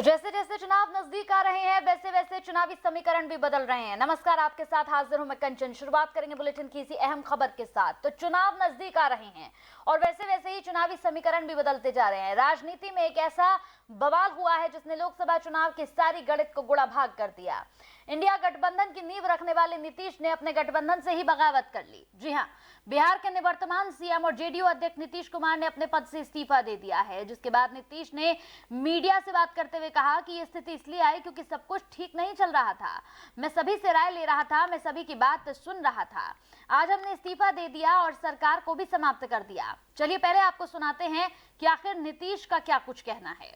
तो जैसे जैसे चुनाव नजदीक आ रहे हैं वैसे वैसे चुनावी समीकरण भी बदल रहे हैं। नमस्कार, आपके साथ हाजिर हूं मैं कंचन। शुरुआत करेंगे बुलेटिन की इसी अहम खबर के साथ। तो चुनाव नजदीक आ रहे हैं और वैसे वैसे ही चुनावी समीकरण भी बदलते जा रहे हैं। राजनीति में एक ऐसा बवाल हुआ है जिसने लोकसभा चुनाव की सारी गणित को गुड़ा भाग कर दिया। इंडिया गठबंधन की नींव रखने वाले नीतीश ने अपने गठबंधन से ही बगावत कर ली। जी हां, बिहार के निवर्तमान सीएम और जेडीयू अध्यक्ष नीतीश कुमार ने अपने पद से इस्तीफा दे दिया है, जिसके बाद नीतीश ने मीडिया से बात करते हुए कहा कि यह स्थिति इसलिए आई क्योंकि सब कुछ ठीक नहीं चल रहा था। मैं सभी से राय ले रहा था, मैं सभी की बात सुन रहा था। आज हमने इस्तीफा दे दिया और सरकार को भी समाप्त कर दिया। चलिए पहले आपको सुनाते हैं कि आखिर नीतीश का क्या कुछ कहना है।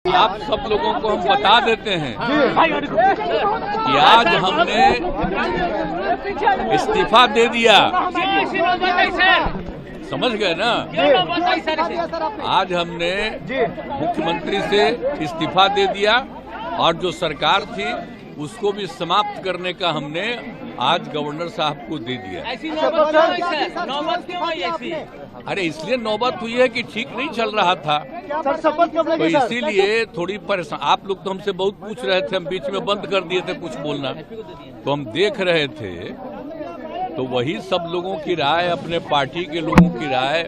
आप सब लोगों को हम बता देते हैं कि आज हमने इस्तीफा दे दिया। समझ गए ना? आज हमने मुख्यमंत्री से इस्तीफा दे दिया और जो सरकार थी उसको भी समाप्त करने का हमने आज गवर्नर साहब को दे दिया। ऐसी नौबत क्यों आई ऐसी? अरे इसलिए नौबत हुई है कि ठीक नहीं चल रहा था, तो इसीलिए थोड़ी परेशान। आप लोग तो हमसे बहुत पूछ रहे थे, हम बीच में बंद कर दिए थे कुछ बोलना, तो हम देख रहे थे। तो वही सब लोगों की राय, अपने पार्टी के लोगों की राय,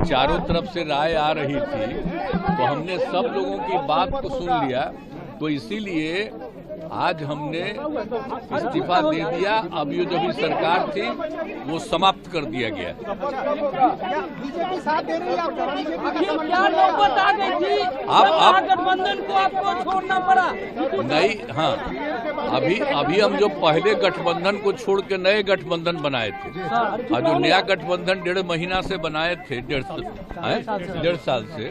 चारों तरफ से राय आ रही थी, तो हमने सब लोगों की बात को सुन लिया। तो इसीलिए आज हमने इस्तीफा दे दिया। अब ये जो भी सरकार थी वो समाप्त कर दिया गया। आप गठबंधन को आपको छोड़ना पड़ा? नहीं, हाँ, अभी हम जो पहले गठबंधन को छोड़ के नए गठबंधन बनाए थे, और जो नया गठबंधन 1.5 महीना से बनाए थे, 1.5 साल से,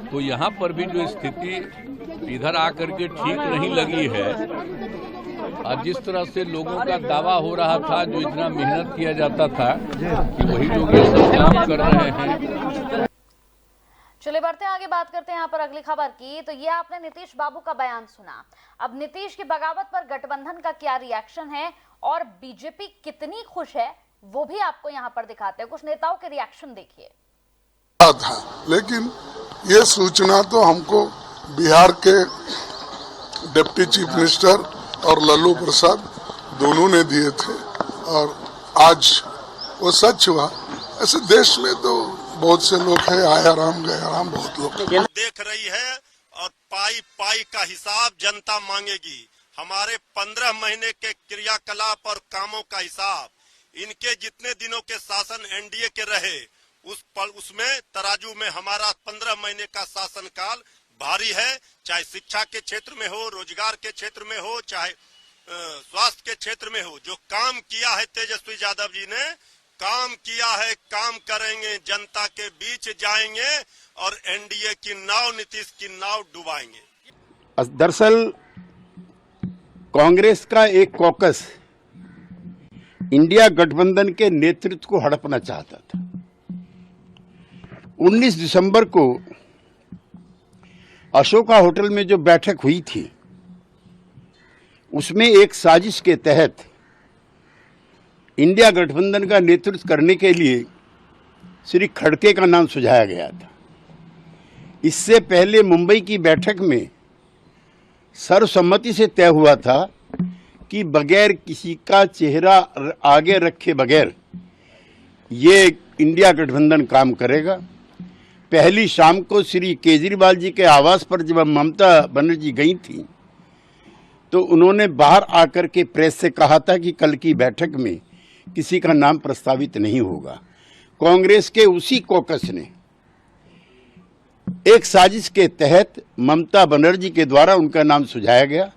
तो यहाँ पर भी जो स्थिति इधर आकर के ठीक नहीं लगी है। और जिस तरह से लोगों का दावा हो रहा था, जो इतना मेहनत किया जाता था, कि वही लोग ये सब काम कर रहे हैं। चलिए बढ़ते हैं आगे, बात करते हैं यहाँ पर अगली खबर की। तो ये आपने नीतीश बाबू का बयान सुना। अब नीतीश की बगावत पर गठबंधन का क्या रिएक्शन है और बीजेपी कितनी खुश है वो भी आपको यहाँ पर दिखाते हैं। कुछ नेताओं के रिएक्शन देखिए। लेकिन ये सूचना तो हमको बिहार के डिप्टी चीफ मिनिस्टर और लल्लू प्रसाद दोनों ने दिए थे और आज वो सच हुआ। ऐसे देश में तो बहुत से लोग हैं, आया राम गया राम, बहुत लोग देख रही है और पाई पाई का हिसाब जनता मांगेगी। हमारे 15 महीने के क्रियाकलाप और कामों का हिसाब, इनके जितने दिनों के शासन एनडीए के रहे उसमें तराजू में हमारा 15 महीने का शासनकाल भारी है। चाहे शिक्षा के क्षेत्र में हो, रोजगार के क्षेत्र में हो, चाहे स्वास्थ्य के क्षेत्र में हो। जो काम किया है तेजस्वी यादव जी ने, काम किया है, काम करेंगे, जनता के बीच जाएंगे और एनडीए की नाव, नीतीश की नाव डुबाएंगे। दरअसल कांग्रेस का एक कॉकस इंडिया गठबंधन के नेतृत्व को हड़पना चाहता था। 19 दिसंबर को अशोका होटल में जो बैठक हुई थी, उसमें एक साजिश के तहत इंडिया गठबंधन का नेतृत्व करने के लिए श्री खड़गे का नाम सुझाया गया था। इससे पहले मुंबई की बैठक में सर्वसम्मति से तय हुआ था कि बगैर किसी का चेहरा आगे रखे बगैर ये इंडिया गठबंधन काम करेगा। पहली शाम को श्री केजरीवाल जी के आवास पर जब ममता बनर्जी गई थी, तो उन्होंने बाहर आकर के प्रेस से कहा था कि कल की बैठक में किसी का नाम प्रस्तावित नहीं होगा। कांग्रेस के उसी कॉकस ने एक साजिश के तहत ममता बनर्जी के द्वारा उनका नाम सुझाया गया।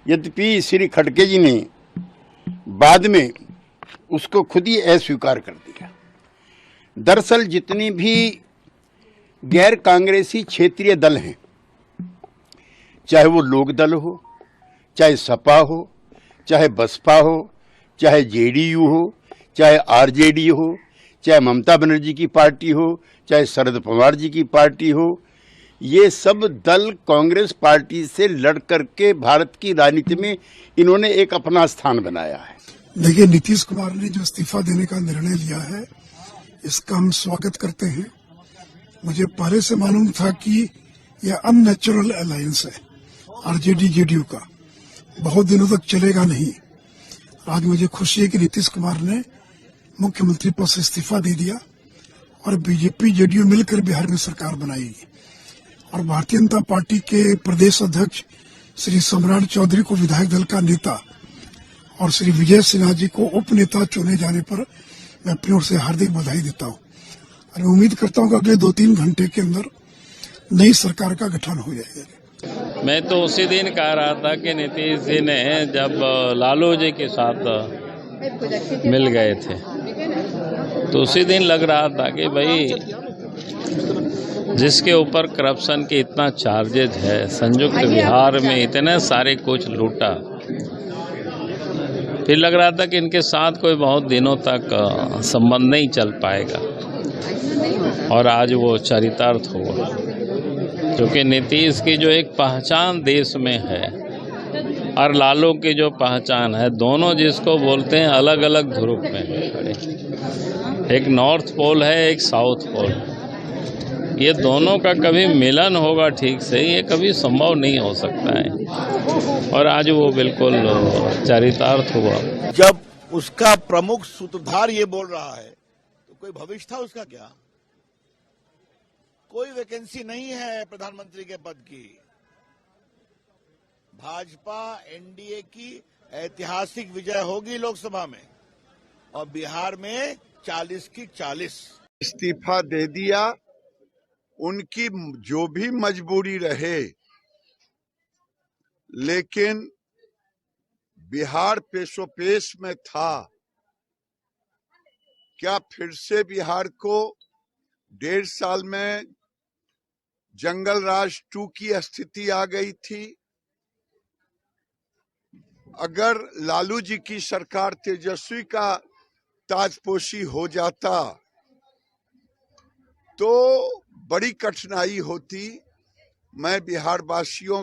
यद्यपि श्री खड़गे जी ने बाद में उसको खुद ही अस्वीकार कर दिया। दरअसल जितनी भी गैर कांग्रेसी क्षेत्रीय दल हैं, चाहे वो लोक दल हो, चाहे सपा हो, चाहे बसपा हो, चाहे जेडीयू हो, चाहे आरजेडी हो, चाहे ममता बनर्जी की पार्टी हो, चाहे शरद पवार जी की पार्टी हो, ये सब दल कांग्रेस पार्टी से लड़ करके भारत की राजनीति में इन्होंने एक अपना स्थान बनाया है। देखिए, नीतीश कुमार ने जो इस्तीफा देने का निर्णय लिया है, इसका हम स्वागत करते हैं। मुझे पहले से मालूम था कि यह अननेचुरल अलायंस है आरजेडी जेडीयू का, बहुत दिनों तक चलेगा नहीं। आज मुझे खुशी है कि नीतीश कुमार ने मुख्यमंत्री पद से इस्तीफा दे दिया और बीजेपी जेडीयू मिलकर बिहार में सरकार बनाएगी और भारतीय जनता पार्टी के प्रदेश अध्यक्ष श्री सम्राट चौधरी को विधायक दल का नेता और श्री विजय सिन्हा जी को उप नेता चुने जाने पर मैं अपनी ओर से हार्दिक बधाई देता हूं और मैं उम्मीद करता हूं कि अगले 2-3 घंटे के अंदर नई सरकार का गठन हो जाएगा। मैं तो उसी दिन कह रहा था कि नीतीश जी ने जब लालू जी के साथ मिल गए थे तो उसी दिन लग रहा था कि भाई जिसके ऊपर करप्शन के इतना चार्जेज है, संयुक्त बिहार में इतने सारे कुछ लूटा, फिर लग रहा था कि इनके साथ कोई बहुत दिनों तक संबंध नहीं चल पाएगा और आज वो चरितार्थ हुआ, क्योंकि नीतीश की जो एक पहचान देश में है और लालू की जो पहचान है, दोनों जिसको बोलते हैं अलग अलग ध्रुव में खड़े, एक नॉर्थ पोल है, एक साउथ पोल। ये दोनों का कभी मिलन होगा ठीक से, ये कभी संभव नहीं हो सकता है और आज वो बिल्कुल चरितार्थ हुआ। जब उसका प्रमुख सूत्रधार ये बोल रहा है तो कोई भविष्य था उसका क्या? कोई वैकेंसी नहीं है प्रधानमंत्री के पद की। भाजपा एनडीए की ऐतिहासिक विजय होगी लोकसभा में और बिहार में 40 की 40। इस्तीफा दे दिया, उनकी जो भी मजबूरी रहे, लेकिन बिहार पेशोपेश में था। क्या फिर से बिहार को 1.5 साल में जंगल राज 2 की स्थिति आ गई थी? अगर लालू जी की सरकार तेजस्वी का ताजपोशी हो जाता तो बड़ी कठिनाई होती। मैं बिहार वासियों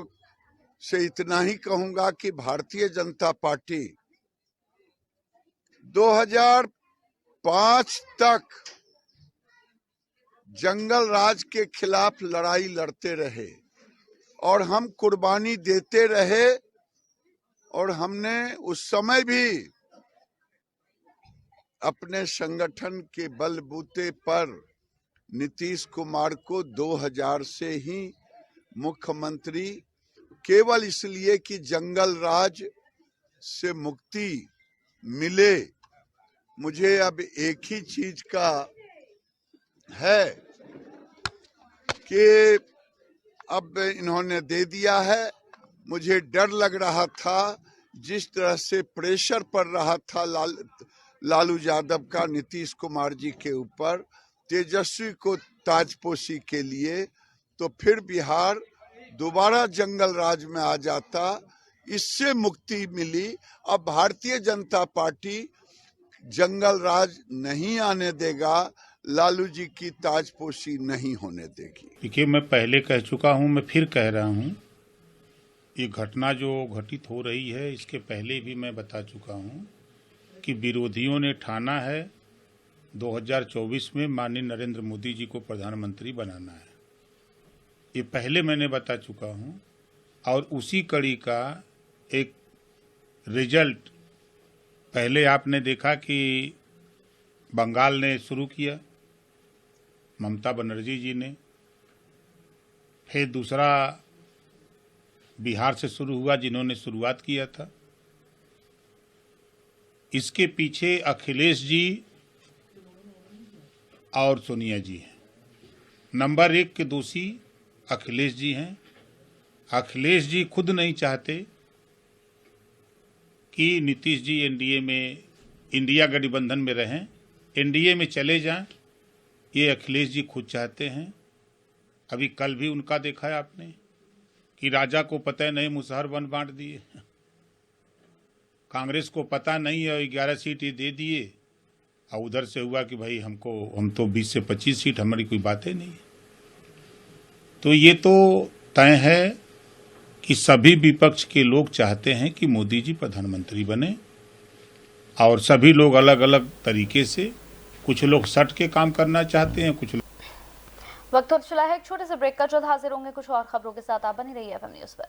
से इतना ही कहूंगा कि भारतीय जनता पार्टी 2005 तक जंगल राज के खिलाफ लड़ाई लड़ते रहे और हम कुर्बानी देते रहे और हमने उस समय भी अपने संगठन के बलबूते पर नीतीश कुमार को 2000 से ही मुख्यमंत्री केवल इसलिए कि जंगल राज से मुक्ति मिले। मुझे अब एक ही चीज का है कि अब इन्होंने दे दिया है। मुझे डर लग रहा था, जिस तरह से प्रेशर पड़ रहा था लालू यादव का नीतीश कुमार जी के ऊपर तेजस्वी को ताजपोशी के लिए, तो फिर बिहार दोबारा जंगल राज में आ जाता। इससे मुक्ति मिली। अब भारतीय जनता पार्टी जंगल राज नहीं आने देगा, लालू जी की ताजपोशी नहीं होने देगी। देखिए, मैं पहले कह चुका हूं, मैं फिर कह रहा हूं, ये घटना जो घटित हो रही है इसके पहले भी मैं बता चुका हूं कि विरोधियों ने ठाना है 2024 में माननीय नरेंद्र मोदी जी को प्रधानमंत्री बनाना है। ये पहले मैंने बता चुका हूं और उसी कड़ी का एक रिजल्ट पहले आपने देखा कि बंगाल ने शुरू किया, ममता बनर्जी जी ने, फिर दूसरा बिहार से शुरू हुआ जिन्होंने शुरुआत किया था। इसके पीछे अखिलेश जी और सोनिया जी हैं। नंबर 1 के दोषी अखिलेश जी हैं। अखिलेश जी खुद नहीं चाहते कि नीतीश जी एनडीए में, इंडिया गठबंधन में रहें, एनडीए में चले जाएं, ये अखिलेश जी खुद चाहते हैं। अभी कल भी उनका देखा है आपने कि राजा को पता नहीं मुसहर वन बांट दिए, कांग्रेस को पता नहीं है 11 सीट दे दिए और उधर से हुआ कि भाई हम तो 20 से 25 सीट, हमारी कोई बातें नहीं। तो ये तो तय है कि सभी विपक्ष के लोग चाहते हैं कि मोदी जी प्रधानमंत्री बने और सभी लोग अलग अलग तरीके से, कुछ लोग सट के काम करना चाहते हैं, कुछ लोग। वक्त हो चला है एक छोटे से ब्रेक का। जल्द हाजिर होंगे कुछ और खबरों के साथ। आप बनी रहिए एफएम न्यूज पर।